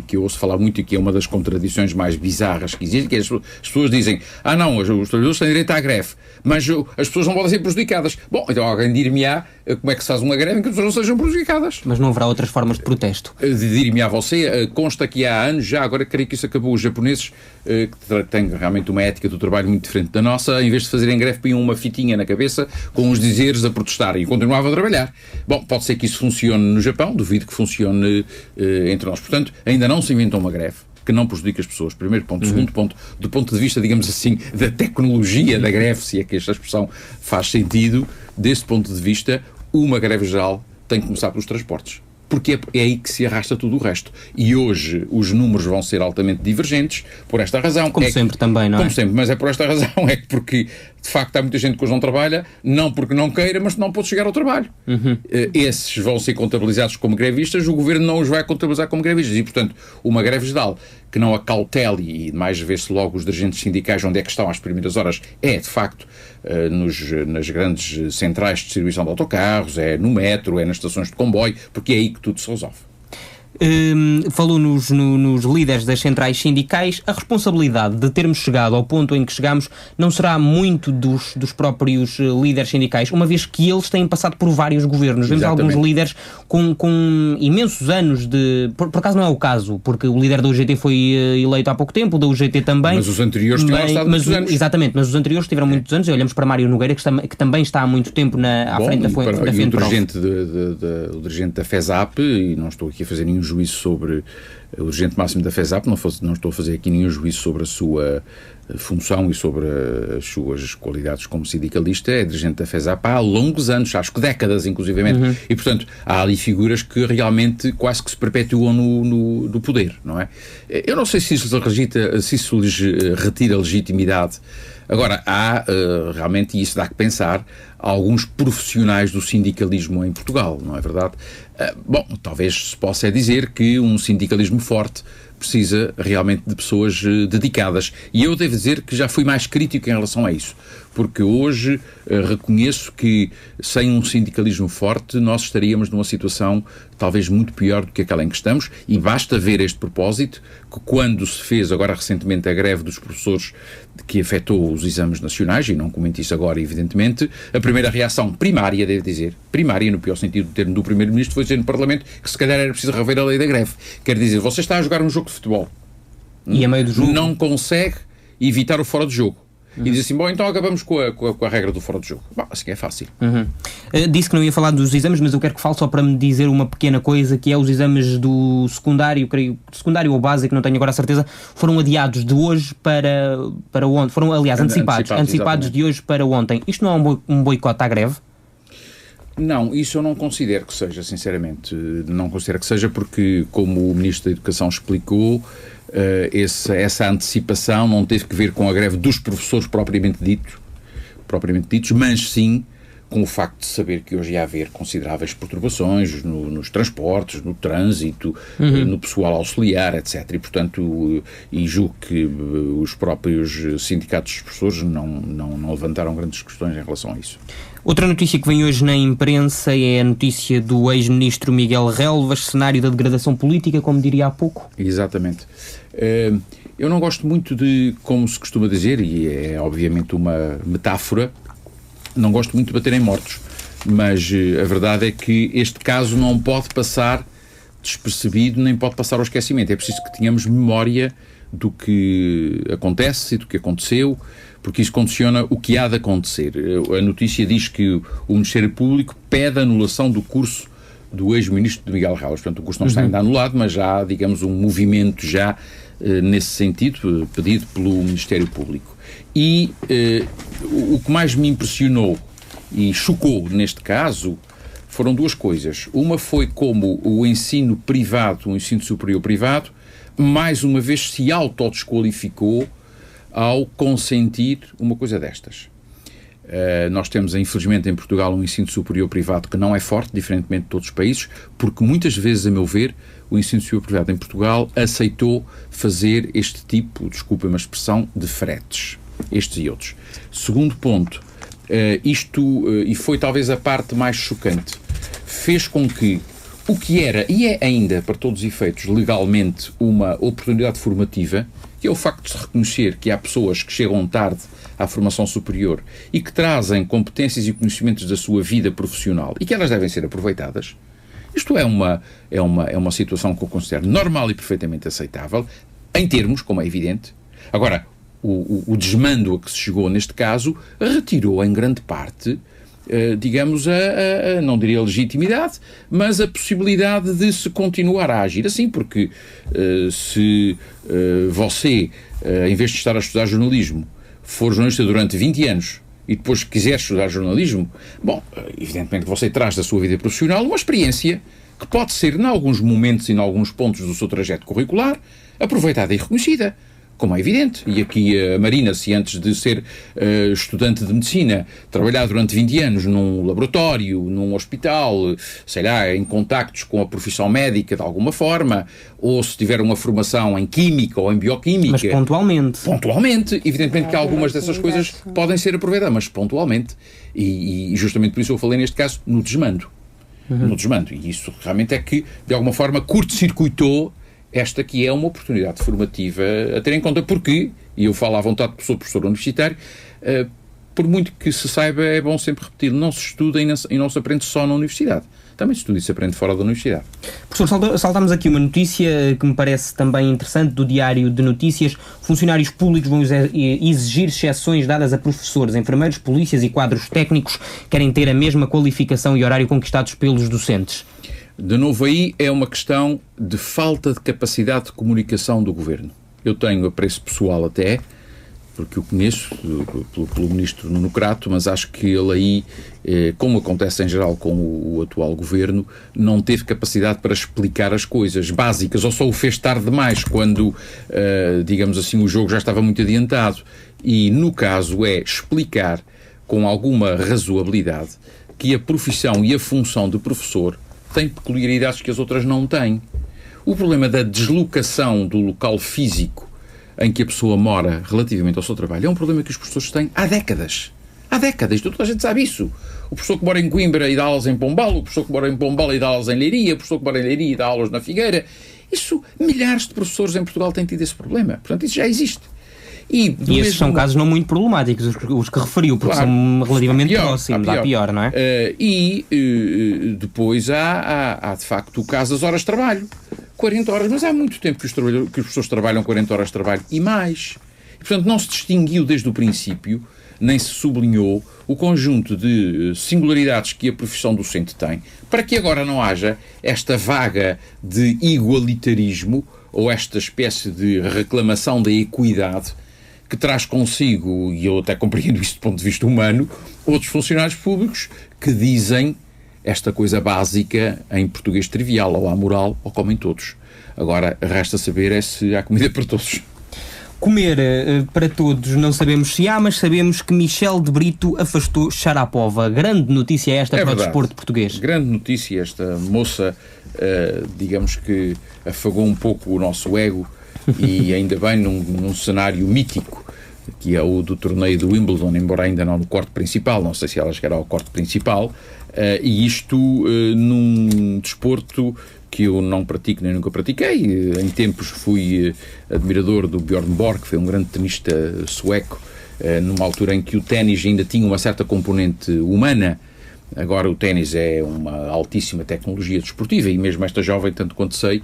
que eu ouço falar muito e que é uma das contradições mais bizarras que existe, que as pessoas dizem, não, os trabalhadores têm direito à greve, mas as pessoas não podem ser prejudicadas. Bom, então alguém dir-me-á como é que se faz uma greve em que as pessoas não sejam prejudicadas. Mas não haverá outras formas de protesto? Dir-me-á você, consta que há anos, já agora creio que isso acabou, os japoneses, que têm realmente uma ética do trabalho muito diferente da nossa, em vez de fazerem greve, punham uma fitinha na cabeça com os dizeres a protestarem e continuavam a trabalhar. Bom, pode ser que isso funcione no Japão, duvido que funcione entre nós. Portanto, ainda não se inventou uma greve que não prejudique as pessoas. Primeiro ponto. Segundo ponto, do ponto de vista, digamos assim, da tecnologia da greve, se é que esta expressão faz sentido, desse ponto de vista, uma greve geral tem que começar pelos transportes. Porque é aí que se arrasta tudo o resto. E hoje os números vão ser altamente divergentes por esta razão. Como sempre também, não é? Como sempre, mas é por esta razão. É que porque, de facto, há muita gente que hoje não trabalha, não porque não queira, mas não pode chegar ao trabalho. Esses vão ser contabilizados como grevistas, o Governo não os vai contabilizar como grevistas. E, portanto, uma greve geral que não acautele, e mais vê-se logo os dirigentes sindicais onde é que estão às primeiras horas, é, de facto, nas grandes centrais de distribuição de autocarros, é no metro, é nas estações de comboio, porque é aí que tudo se resolve. Falou nos líderes das centrais sindicais. A responsabilidade de termos chegado ao ponto em que chegamos não será muito dos próprios líderes sindicais, uma vez que eles têm passado por vários governos. Vemos alguns líderes com imensos anos de... Por acaso não é o caso, porque o líder da UGT foi eleito há pouco tempo, o da UGT também. Mas os anteriores tinham estado muitos anos. Exatamente, mas os anteriores tiveram muitos anos. E olhamos para Mário Nogueira, que também está há muito tempo à frente da FENPROF. O dirigente da FESAP, e não estou aqui a fazer nenhum juízo sobre o dirigente máximo da FESAP, não estou a fazer aqui nenhum juízo sobre a sua função e sobre as suas qualidades como sindicalista, é dirigente da FESAP há longos anos, acho que décadas inclusivamente, e portanto há ali figuras que realmente quase que se perpetuam no poder, não é? Eu não sei se isso lhes retira legitimidade. Agora, há realmente, e isso dá que pensar, alguns profissionais do sindicalismo em Portugal, não é verdade? Bom, talvez se possa dizer que um sindicalismo forte precisa realmente de pessoas dedicadas. E eu devo dizer que já fui mais crítico em relação a isso. Porque hoje reconheço que sem um sindicalismo forte nós estaríamos numa situação talvez muito pior do que aquela em que estamos, e basta ver este propósito, que quando se fez agora recentemente a greve dos professores que afetou os exames nacionais, e não comento isso agora evidentemente, a primeira reação primária, devo dizer, primária no pior sentido do termo, do Primeiro-Ministro foi dizer no Parlamento que se calhar era preciso rever a lei da greve. Quer dizer, você está a jogar um jogo de futebol e a meio do jogo não consegue evitar o fora de jogo. E diz assim, bom, então acabamos com a regra do fora de jogo. Bom, assim que é fácil. Disse que não ia falar dos exames, mas eu quero que fale só para me dizer uma pequena coisa, que é os exames do secundário, creio, secundário ou básico, não tenho agora a certeza, foram adiados de hoje para ontem. Foram, aliás, antecipados de hoje para ontem. Isto não é um boicote à greve? Não, isso eu não considero que seja, sinceramente. Não considero que seja porque, como o Ministro da Educação explicou, essa antecipação não teve que ver com a greve dos professores propriamente ditos, mas sim com o facto de saber que hoje ia haver consideráveis perturbações nos transportes, no trânsito, no pessoal auxiliar, etc. E, portanto, julgo que os próprios sindicatos dos professores não levantaram grandes questões em relação a isso. Outra notícia que vem hoje na imprensa é a notícia do ex-ministro Miguel Relvas, cenário da degradação política, como diria há pouco. Exatamente. Eu não gosto muito de, como se costuma dizer, e é obviamente uma metáfora, não gosto muito de bater em mortos, mas a verdade é que este caso não pode passar despercebido, nem pode passar ao esquecimento. É preciso que tenhamos memória do que acontece e do que aconteceu, porque isso condiciona o que há de acontecer. A notícia diz que o Ministério Público pede a anulação do curso do ex-ministro Miguel Relvas. Portanto, o curso não está ainda anulado, mas já há, digamos, um movimento já nesse sentido, pedido pelo Ministério Público. E o que mais me impressionou e chocou neste caso foram duas coisas. Uma foi como o ensino privado, o ensino superior privado, mais uma vez se autodesqualificou ao consentir uma coisa destas. Nós temos, infelizmente, em Portugal um ensino superior privado que não é forte, diferentemente de todos os países, porque muitas vezes, a meu ver, o ensino superior privado em Portugal aceitou fazer este tipo, desculpem-me a expressão, de fretes, estes e outros. Segundo ponto, e foi talvez a parte mais chocante, fez com que o que era, e é ainda, para todos os efeitos, legalmente uma oportunidade formativa, que é o facto de se reconhecer que há pessoas que chegam tarde à formação superior e que trazem competências e conhecimentos da sua vida profissional e que elas devem ser aproveitadas. Isto é uma situação que eu considero normal e perfeitamente aceitável, em termos, como é evidente. Agora, o desmando a que se chegou neste caso retirou em grande parte, digamos, não diria legitimidade, mas a possibilidade de se continuar a agir assim, porque se você, em vez de estar a estudar jornalismo, for jornalista durante 20 anos e depois quiser estudar jornalismo, bom, evidentemente que você traz da sua vida profissional uma experiência que pode ser, em alguns momentos e em alguns pontos do seu trajeto curricular, aproveitada e reconhecida, como é evidente. E aqui a Marina, se antes de ser estudante de medicina, trabalhar durante 20 anos num laboratório, num hospital, sei lá, em contactos com a profissão médica de alguma forma, ou se tiver uma formação em química ou em bioquímica... Mas pontualmente. Pontualmente. Evidentemente que algumas dessas coisas podem ser aproveitadas, mas pontualmente. E justamente por isso eu falei neste caso no desmando. No desmando. E isso realmente é que, de alguma forma, curto-circuitou esta que é uma oportunidade formativa a ter em conta, porque, e eu falo à vontade porque sou professor universitário, por muito que se saiba, é bom sempre repetir, não se estuda e não se aprende só na universidade. Também se estuda e se aprende fora da universidade. Professor, saltamos aqui uma notícia que me parece também interessante, do Diário de Notícias. Funcionários públicos vão exigir exceções dadas a professores, enfermeiros, polícias e quadros técnicos que querem ter a mesma qualificação e horário conquistados pelos docentes. De novo, aí é uma questão de falta de capacidade de comunicação do governo. Eu tenho apreço pessoal até porque o conheço, pelo ministro Nuno Crato, mas acho que ele aí, como acontece em geral com o atual governo, não teve capacidade para explicar as coisas básicas, ou só o fez tarde demais, quando, digamos assim, o jogo já estava muito adiantado. E, no caso, é explicar com alguma razoabilidade que a profissão e a função de professor têm peculiaridades que as outras não têm. O problema da deslocação do local físico em que a pessoa mora relativamente ao seu trabalho é um problema que os professores têm há décadas. Há décadas, toda a gente sabe isso. O professor que mora em Coimbra e dá aulas em Pombal, o professor que mora em Pombal e dá aulas em Leiria, o professor que mora em Leiria e dá aulas na Figueira. Isso, milhares de professores em Portugal têm tido esse problema. Portanto, isso já existe. E esses são casos não muito problemáticos, os que referiu, porque são relativamente próximos, há pior, não é? Depois há de facto o caso das horas de trabalho. 40 horas, mas há muito tempo que os professores trabalham 40 horas de trabalho e mais. E, portanto, não se distinguiu desde o princípio, nem se sublinhou o conjunto de singularidades que a profissão docente tem, para que agora não haja esta vaga de igualitarismo ou esta espécie de reclamação da equidade que traz consigo, e eu até compreendo isso do ponto de vista humano, outros funcionários públicos que dizem esta coisa básica em português trivial, ou amoral, ou comem todos. Agora, resta saber se há comida para todos. Comer para todos não sabemos se há, mas sabemos que Michel de Brito afastou Sharapova. Grande notícia esta para o desporto português. Grande notícia. Esta moça, digamos que afagou um pouco o nosso ego e ainda bem num cenário mítico, que é o do torneio do Wimbledon, embora ainda não no corte principal, não sei se ela chegará ao corte principal, e isto num desporto que eu não pratico nem nunca pratiquei. Em tempos fui admirador do Björn Borg, que foi um grande tenista sueco, numa altura em que o ténis ainda tinha uma certa componente humana. Agora o ténis é uma altíssima tecnologia desportiva e mesmo esta jovem, tanto quanto sei,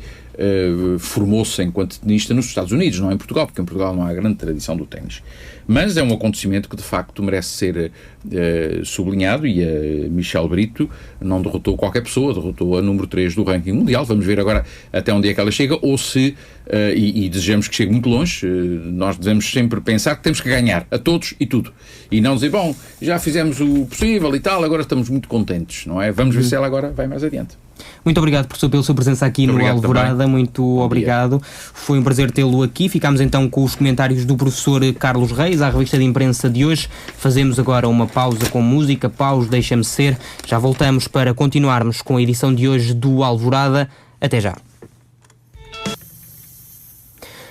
formou-se enquanto tenista nos Estados Unidos, não em Portugal, porque em Portugal não há grande tradição do ténis. Mas é um acontecimento que de facto merece ser sublinhado, e a Michel Brito não derrotou qualquer pessoa, derrotou a número 3 do ranking mundial. Vamos ver agora até onde é que ela chega, ou se, e desejamos que chegue muito longe. Nós devemos sempre pensar que temos que ganhar a todos e tudo, e não dizer, bom, já fizemos o possível e tal, agora estamos muito contentes, não é? Vamos ver se ela agora vai mais adiante. Muito obrigado, professor, pela sua presença aqui no Alvorada. Também. Muito obrigado. Foi um prazer tê-lo aqui. Ficámos então com os comentários do professor Carlos Reis à revista de imprensa de hoje. Fazemos agora uma pausa com música. Pausa, deixa-me ser. Já voltamos para continuarmos com a edição de hoje do Alvorada. Até já.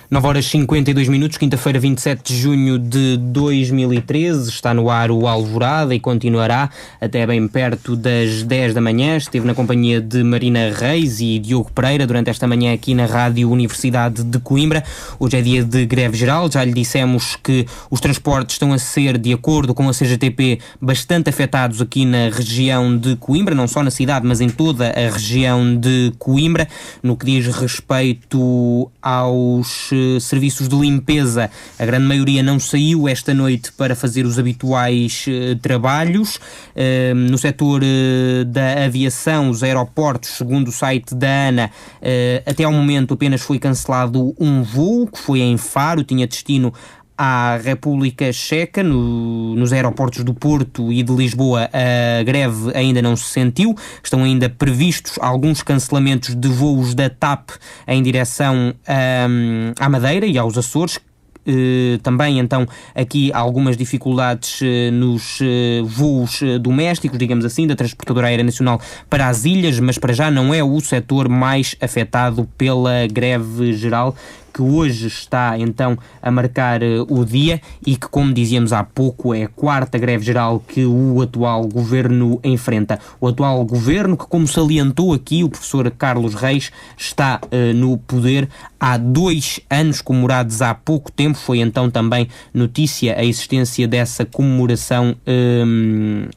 9h52, quinta-feira, 27 de junho de 2013. Está no ar o Alvorada e continuará até bem perto das 10 da manhã. Esteve na companhia de Marina Reis e Diogo Pereira durante esta manhã aqui na Rádio Universidade de Coimbra. Hoje é dia de greve geral. Já lhe dissemos que os transportes estão a ser, de acordo com a CGTP, bastante afetados aqui na região de Coimbra, não só na cidade, mas em toda a região de Coimbra. No que diz respeito aos serviços de limpeza, a grande maioria não saiu esta noite para fazer os habituais trabalhos. No setor da aviação, os aeroportos, segundo o site da ANA, até ao momento apenas foi cancelado um voo, que foi em Faro, tinha destino à República Checa. Nos aeroportos do Porto e de Lisboa a greve ainda não se sentiu. Estão ainda previstos alguns cancelamentos de voos da TAP em direção à Madeira e aos Açores. Também então aqui algumas dificuldades nos voos domésticos, digamos assim, da Transportadora Aérea Nacional para as ilhas, mas para já não é o setor mais afetado pela greve geral, que hoje está então a marcar o dia e que, como dizíamos há pouco, é a quarta greve geral que o atual governo enfrenta. O atual governo que, como salientou aqui o professor Carlos Reis, está no poder há 2 anos, comemorados há pouco tempo. Foi então também notícia a existência dessa comemoração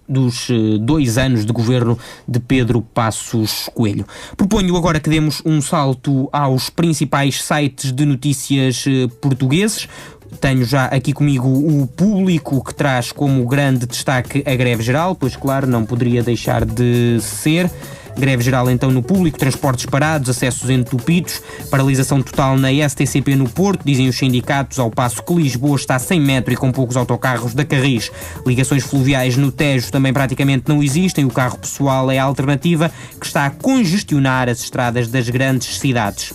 dos 2 anos de governo de Pedro Passos Coelho. Proponho agora que demos um salto aos principais sites de notícias portugueses. Tenho já aqui comigo o Público, que traz como grande destaque a greve geral, pois claro, não poderia deixar de ser. Greve geral então no público, transportes parados, acessos entupidos, paralisação total na STCP no Porto, dizem os sindicatos, ao passo que Lisboa está sem metro e com poucos autocarros da Carris. Ligações fluviais no Tejo também praticamente não existem, o carro pessoal é a alternativa que está a congestionar as estradas das grandes cidades.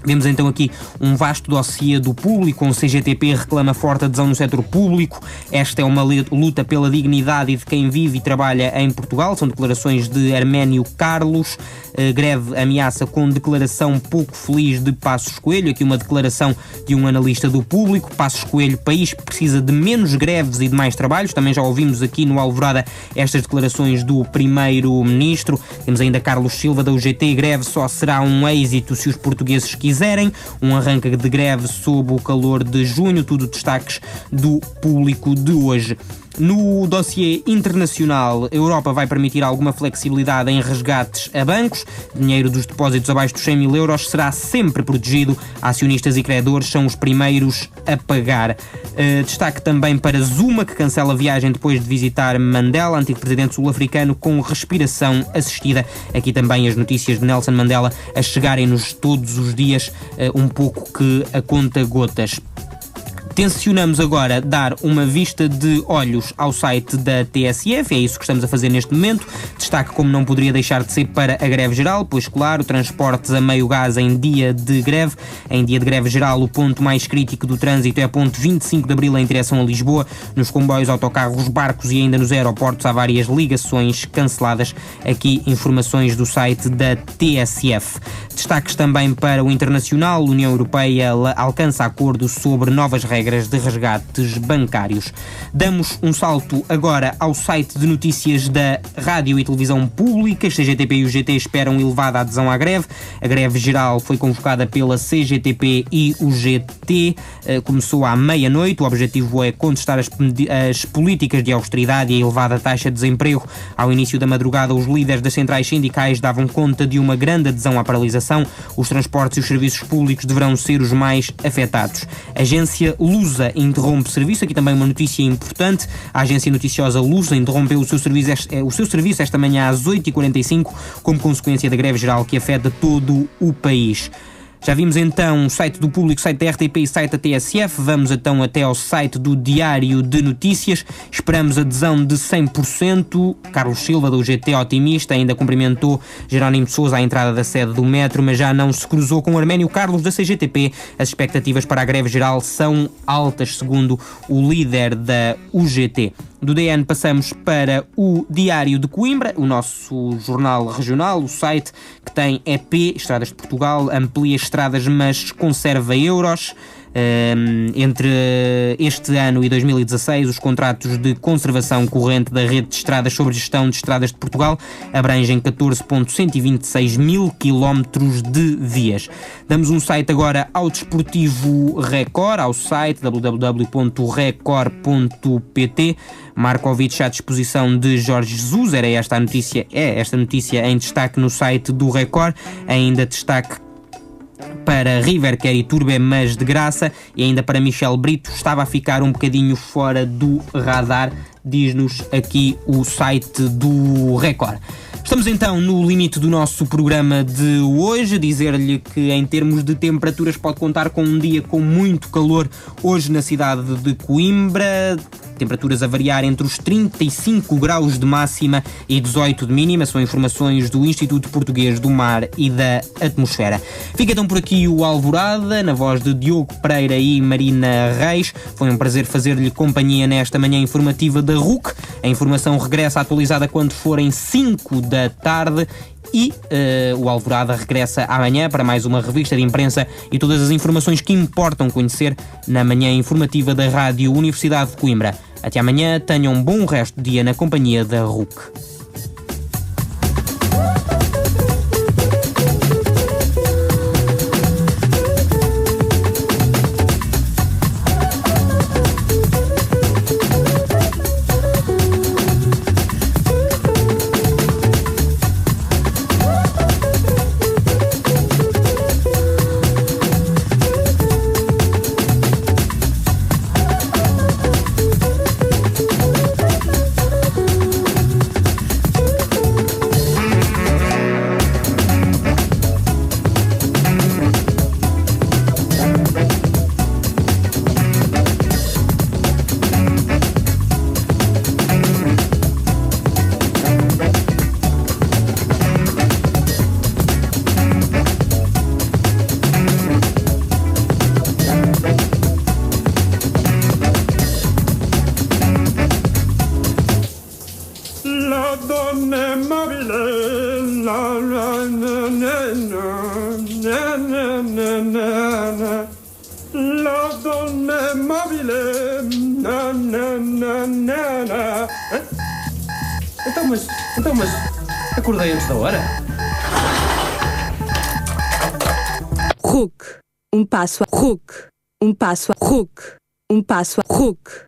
Vemos então aqui um vasto dossiê do público, onde o CGTP reclama forte adesão no setor público. Esta é uma luta pela dignidade de quem vive e trabalha em Portugal. São declarações de Arménio Carlos. Greve ameaça com declaração pouco feliz de Passos Coelho. Aqui uma declaração de um analista do público. Passos Coelho, país precisa de menos greves e de mais trabalhos. Também já ouvimos aqui no Alvorada estas declarações do primeiro-ministro. Temos ainda Carlos Silva da UGT. Greve só será um êxito se os portugueses quiserem. Um arranque de greve sob o calor de junho, tudo destaques do público de hoje. No dossiê internacional, a Europa vai permitir alguma flexibilidade em resgates a bancos. Dinheiro dos depósitos abaixo dos 100 mil euros será sempre protegido. Acionistas e credores são os primeiros a pagar. Destaque também para Zuma, que cancela a viagem depois de visitar Mandela, antigo presidente sul-africano, com respiração assistida. Aqui também as notícias de Nelson Mandela a chegarem-nos todos os dias, um pouco que a conta-gotas. Tencionamos agora dar uma vista de olhos ao site da TSF, é isso que estamos a fazer neste momento. Destaque, como não poderia deixar de ser, para a greve geral, pois claro, transportes a meio gás em dia de greve. Em dia de greve geral, o ponto mais crítico do trânsito é a ponte 25 de Abril em direção a Lisboa. Nos comboios, autocarros, barcos e ainda nos aeroportos há várias ligações canceladas. Aqui informações do site da TSF. Destaques também para o internacional. A União Europeia alcança acordo sobre novas regras de resgates bancários. Damos um salto agora ao site de notícias da Rádio e Televisão Públicas. CGTP e UGT esperam elevada adesão à greve. A greve geral foi convocada pela CGTP e UGT. Começou à meia-noite. O objetivo é contestar as políticas de austeridade e a elevada taxa de desemprego. Ao início da madrugada, os líderes das centrais sindicais davam conta de uma grande adesão à paralisação. Os transportes e os serviços públicos deverão ser os mais afetados. A agência Lusa interrompe serviço. Aqui também uma notícia importante. A agência noticiosa Lusa interrompeu o seu serviço esta manhã às 8h45 como consequência da greve geral que afeta todo o país. Já vimos então o site do Público, site da RTP e site da TSF. Vamos então até ao site do Diário de Notícias. Esperamos adesão de 100%. Carlos Silva, da UGT, otimista, ainda cumprimentou Jerónimo de Sousa à entrada da sede do metro, mas já não se cruzou com Arménio Carlos, da CGTP. As expectativas para a greve geral são altas, segundo o líder da UGT. Do DN passamos para o Diário de Coimbra, o nosso jornal regional, o site que tem EP, Estradas de Portugal, amplia estradas mas conserva euros. Entre este ano e 2016, os contratos de conservação corrente da rede de estradas sob gestão de Estradas de Portugal abrangem 14.126 mil quilómetros de vias. Damos um site agora ao Desportivo Record, ao site www.record.pt. Markovic à disposição de Jorge Jesus, esta notícia em destaque no site do Record. Ainda destaque para River, quer Iturbe, mas de graça, e ainda para Michel Brito, estava a ficar um bocadinho fora do radar, diz-nos aqui o site do Record. Estamos então no limite do nosso programa de hoje. Dizer-lhe que em termos de temperaturas pode contar com um dia com muito calor hoje na cidade de Coimbra. Temperaturas a variar entre os 35 graus de máxima e 18 de mínima. São informações do Instituto Português do Mar e da Atmosfera. Fica então por aqui o Alvorada, na voz de Diogo Pereira e Marina Reis. Foi um prazer fazer-lhe companhia nesta manhã informativa da RUC. A informação regressa atualizada quando forem 5 da tarde. E o Alvorada regressa amanhã para mais uma revista de imprensa e todas as informações que importam conhecer na manhã informativa da Rádio Universidade de Coimbra. Até amanhã, tenham um bom resto de dia na companhia da RUC. La donna mobile. Então, mas acordei antes da hora? RUC. Um passo a RUC. Um passo a RUC. Um passo a RUC.